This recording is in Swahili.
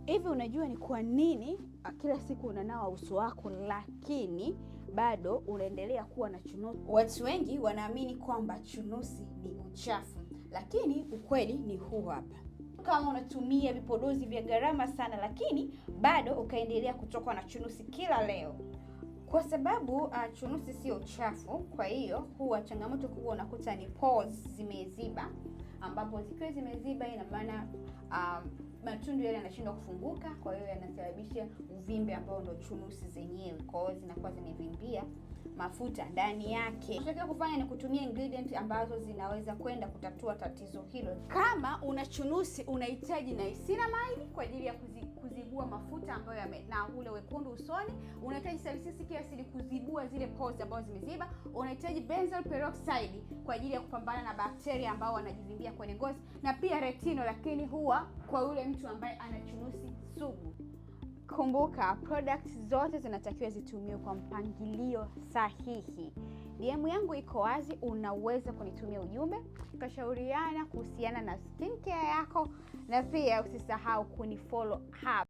Hivi unajua ni kwa nini kila siku unanawa uso wako lakini bado unaendelea kuwa na chunusi? Watu wengi wanaamini kwamba chunusi ni uchafu, lakini ukweli ni huu hapa. Kama unatumia vipodozi vya gharama sana lakini bado ukaendelea kutokwa na chunusi kila leo, kwa sababu chunusi sio uchafu. Kwa hiyo huwa changamoto kubwa unakuta ni pores zimeziba, ambapo zikiwa zimeziba ina maana matundu yale yanashindwa kufunguka, kwa hiyo yanasababisha uvimbe ambao ndio chunusi zenyewe. Kwa hiyo zinakuwa zimevimbia mafuta ndani yake. Unachotakiwa kufanya ni kutumia ingredient ambazo zinaweza kwenda kutatua tatizo hilo. Kama una chunusi, unahitaji niacinamide kwa ajili ya kuzibua mafuta ambayo na ule wekundu usoni. Unahitaji salicylic acid kuzibua zile pores ambazo zimeziba. Unahitaji benzoyl peroxide kwa ajili ya kupambana na bakteria ambao wanajivimbia kwenye ngozi, na pia retinol, lakini huwa kwa yule mtu ambaye ana chunusi sugu. Kumbuka, products zote zinatakiwa zitumiwe kwa mpangilio sahihi. DM yangu iko wazi, unaweza kunitumia ujumbe tukashauriana kuhusiana na skincare yako, na pia usisahau kunifollow hapa.